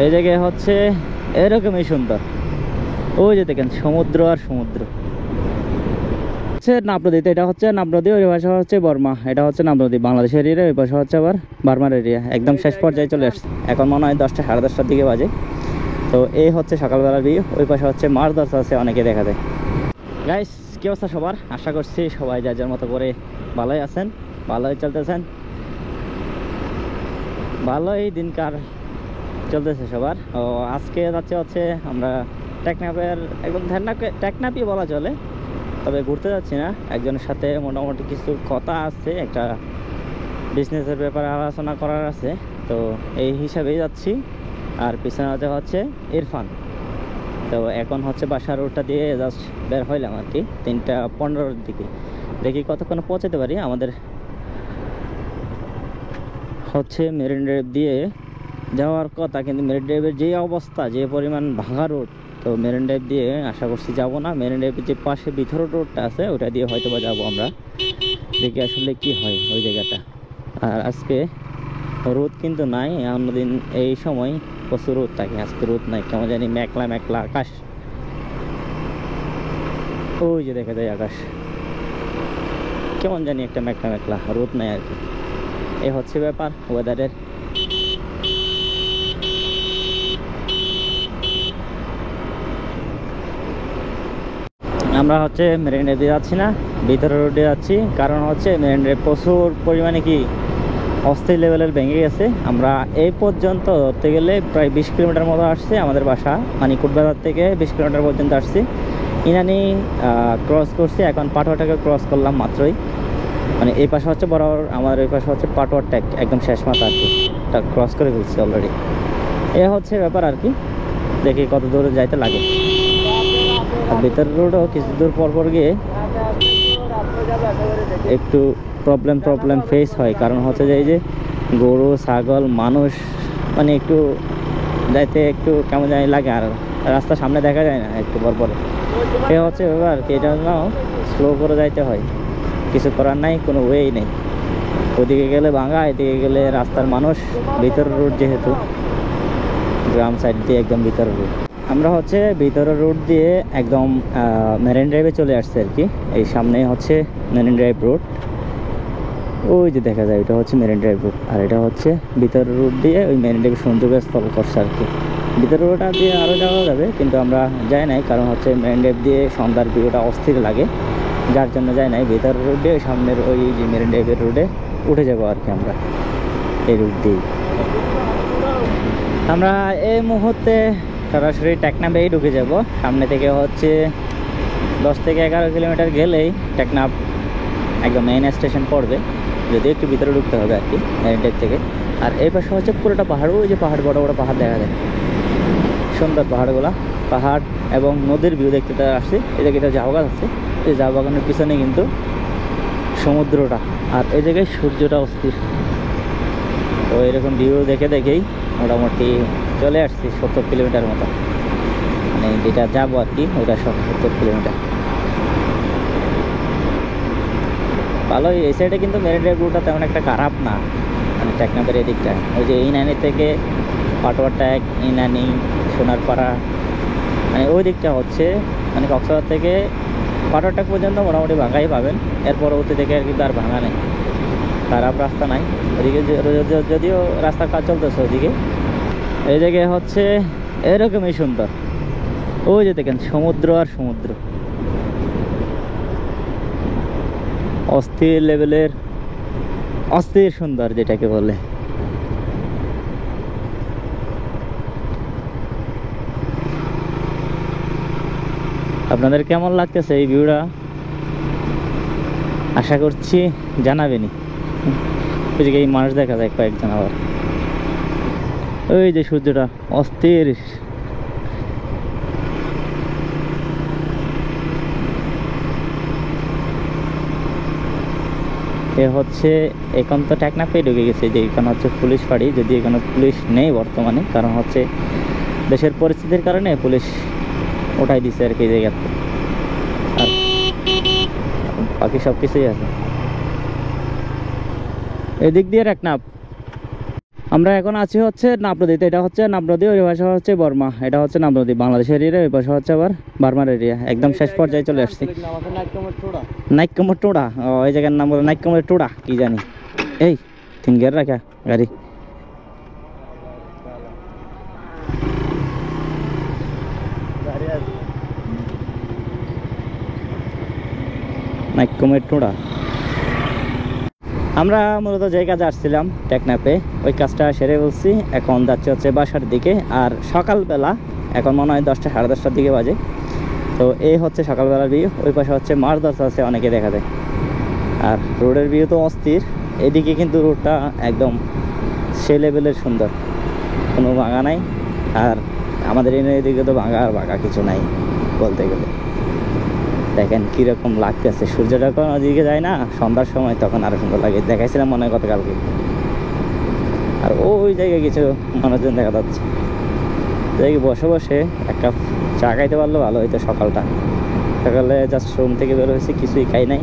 এই জায়গায় হচ্ছে এরকমই সুন্দর। ওই যে দেখেন সমুদ্র আর সমুদ্র। নাব নদীতে, এটা হচ্ছে নাব নদী, ওই পাশে হচ্ছে বর্মা। এটা হচ্ছে নাব নদী বাংলাদেশের এরিয়া, ওই পাশে হচ্ছে আবার বার্মার এরিয়া। একদম শেষ পর্যায়ে চলে আসছে। এখন মনে হয় 10টা সাড়ে 10টার দিকে বাজে। তো এই হচ্ছে সকালবেলার ভিউ। ওই পাশে হচ্ছে মাছ ধরতে আছে, অনেকে দেখা যায়। গাইস, কি অবস্থা সবার? আশা করছি সবাই যার যার মতো করে ভালোই আছেন, ভালোই চলতেছেন, ভালোই দিনকার চলতেছে সবার। ও আজকে যাচ্ছে হচ্ছে আমরা টেকনাফের একদম টেকনাফই বলা চলে, তবে ঘুরতে যাচ্ছি না। একজনের সাথে মোটামুটি কিছু কথা আছে, একটা বিজনেসের ব্যাপারে আলোচনা করার আছে, তো এই হিসাবেই যাচ্ছি। আর পিছনে হচ্ছে ইরফান। তো এখন হচ্ছে বাসার রোডটা দিয়ে জাস্ট বের হইলাম আর কি, 3টা 15-র দিকে। দেখি কতক্ষণ পৌঁছাতে পারি। আমাদের হচ্ছে মেরিন ড্রাইভ দিয়ে যাওয়ার কথা, কিন্তু মেরিন ড্রাইভের যে অবস্থা, যে পরিমাণ ভাঙা রোড, তো মেরিন ড্রাইভ দিয়ে আশা করছি যাবো না। মেরিন ড্রাইভের যে পাশে ভিতর রোডটা আছে, ওটা দিয়ে হয়তো বা যাবো আমরা। দেখি আসলে কি হয় ওই জায়গাটা। আর আজকে রোদ কিন্তু নাই, অন্যদিন এই সময় প্রচুর রোদ থাকে, আজকে রোদ নাই। কেমন জানি মেঘলা মেঘলা আকাশ। ওই যে দেখা যায় আকাশ, কেমন জানি একটা মেঘলা মেঘলা, রোদ নাই আর কি। এই হচ্ছে ব্যাপার ওয়েদারের। আমরা হচ্ছে মেরিন ড্রাইভে যাচ্ছি না, ভিতরে রোডে যাচ্ছি। কারণ হচ্ছে মেরিন ড্রাইভ প্রচুর পরিমাণে কি অস্থির লেভেলের ভেঙে গেছে। আমরা এই পর্যন্ত ধরতে গেলে প্রায় 20 কিলোমিটার মতো আসছে আমাদের বাসা, মানিকোট বাজার থেকে 20 কিলোমিটার পর্যন্ত আসছি। ইনানি ক্রস করছি, এখন পাটোয়াটাকে ক্রস করলাম মাত্রই। মানে এই পাশে হচ্ছে বরাবর, আমার এই পাশে হচ্ছে পাটোয়ার ট্যাগ, একদম শেষ মাথা আর কি, এটা ক্রস করে ফেলছি অলরেডি। এ হচ্ছে ব্যাপার আর কি। দেখি কত দূরে যাইতে লাগে। ভিতর রোডও কিছু দূর পর পর গিয়ে একটু প্রবলেম ফেস হয়। কারণ হচ্ছে যে এই যে গরু ছাগল মানুষ, মানে একটু যাইতে একটু কেমন জানি লাগে, আর রাস্তা সামনে দেখা যায় না একটু পর পরে। এ হচ্ছে ব্যাপার, এটা জন্য স্লো করে যাইতে হয়, কিছু করার নাই, কোনো ওয়েই নেই। ওদিকে গেলে ভাঙা, এদিকে গেলে রাস্তার মানুষ। ভিতর রোড যেহেতু, গ্রাম সাইড দিয়ে একদম ভিতর রোড। আমরা হচ্ছে ভিতরের রোড দিয়ে একদম মেরিন ড্রাইভে চলে আসছে আর কি। এই সামনে হচ্ছে মেরিন ড্রাইভ রোড, ওই যে দেখা যায়, এটা হচ্ছে মেরিন ড্রাইভ রোড। আর এটা হচ্ছে ভিতরের রোড দিয়ে ওই মেরিন ড্রাইভ সংযোগের স্থল করছে আর কি। ভিতরের রোডটা দিয়ে আরও যাওয়া যাবে, কিন্তু আমরা যাই নাই। কারণ হচ্ছে মেরিন ড্রাইভ দিয়ে সন্ধ্যার ভিউটা অস্থির লাগে, যার জন্য যাই নাই। ভিতরের রোড দিয়ে সামনের ওই যে মেরিন ড্রাইভের রোডে উঠে যাবো আর কি আমরা, এই রোড দিয়েই। আমরা এই মুহূর্তে সরাসরি টেকনাফেই ঢুকে যাব। সামনে থেকে হচ্ছে 10 থেকে 11 কিলোমিটার গেলেই টেকনাফ একদম মেইন স্টেশন পড়বে, যদি একটু ভিতরে ঢুকতে হবে আর কি মেরিন ড্রাইভ থেকে। আর এই পাশে হচ্ছে পুরোটা পাহাড়, ওই যে পাহাড়, বড় বড় পাহাড় দেখা যায়, সুন্দর পাহাড়গুলা। পাহাড় এবং নদীর ভিউ দেখতে আসছি। এই জায়গায় এটা ঝাউ গাছ আছে, এই ঝাউ বাগানের পিছনে কিন্তু সমুদ্রটা, আর এই জায়গায় সূর্যটা অস্থির। তো এরকম ভিউ দেখেই মোটামুটি চলে আসছি 70 কিলোমিটার মতো, মানে যেটা যাবো আর কি, ওইটা 70 কিলোমিটার। ভালোই, এই সাইডে কিন্তু মেরিন ড্রাইভ রুটটা তেমন একটা খারাপ না, মানে টেকনাফের এদিকটা। ওই যে ইনানি থেকে পাটোয়ার ট্যাগ, ইনানি, সোনারপাড়া, মানে ওই দিকটা হচ্ছে, মানে কক্সবাজার থেকে পাটোয়ার ট্যাগ পর্যন্ত মোটামুটি ভাঙাই পাবেন। এর পরবর্তী থেকে আর কিন্তু আর ভাঙা নেই, খারাপ রাস্তা নাই ওদিকে, যদিও রাস্তার কাজ চলতেছে ওদিকে। এই জায়গায় হচ্ছে এরকমই সুন্দর। ওই যে দেখেন সমুদ্র আর সমুদ্র, অস্থির লেভেলের, অস্থির সুন্দর যেটাকে বলে। আপনাদের কেমন লাগতেছে এই ভিউটা? আশা করছি জানাবেনি। ওইদিকে এই মানুষ দেখা যায় কয়েকজন, আবার ওই যে সূর্যটা অস্থির। এ হচ্ছে এখন তো টেকনাফে ঢুকে গেছে, যে এখানে হচ্ছে পুলিশ ফাঁড়ি, যদি এখানে পুলিশ নেই বর্তমানে, কারণ হচ্ছে দেশের পরিস্থিতির কারণে পুলিশ ওঠাই দিছে আর কি এই জায়গাতে। আর বাকি সব কিছুই আছে এদিক দিয়ে টেকনাফ। আমরা এখন আছি হচ্ছে নাব নদীতে। এটা হচ্ছে নাব নদী, ওই পাশে হচ্ছে বর্মা। এটা হচ্ছে নাব নদী বাংলাদেশের এরিয়া, ওই পাশে হচ্ছে আবার বার্মার এরিয়া। একদম শেষ পর্যায়ে চলে আসছি। নাইকমর টোড়া, ওই জায়গার নাম বলে নাইকমর টোড়া কি জানি। এই 3 গিয়ার রাখা গাড়ি। নাইকমর টোড়া। আমরা মূলত যে কাজে আসছিলাম টেকনাপে, ওই কাজটা সেরে বলছি। এখন যাচ্ছে হচ্ছে বাসার দিকে। আর সকালবেলা এখন মনে হয় 10টা সাড়ে 10টার দিকে বাজে। তো এই হচ্ছে সকালবেলার ভিউ। ওই পাশে হচ্ছে মাছ ধরতে আছে অনেকে দেখা যায়। আর রোডের ভিউ তো অস্থির। এদিকে কিন্তু রোডটা একদম সে লেভেলের সুন্দর, কোনো ভাঙা নাই। আর আমাদের এদিকে তো ভাঙা আর ভাঙা কিছু নাই বলতে গেলে। দেখেন কীরকম লাগতেছে, সূর্য যখন ওদিকে যায় না সন্ধ্যার সময়, তখন আরও সুন্দর লাগে। দেখাইছিলাম মনে হয় গতকালকে। আর ওই জায়গায় কিছু মানুষজন দেখা যাচ্ছে, জায়গায় বসে বসে এক কাপ চা খাইতে পারলে ভালো হইতো। সকালে জাস্ট রুম থেকে বের হয়েছি, কিছুই খাই নাই।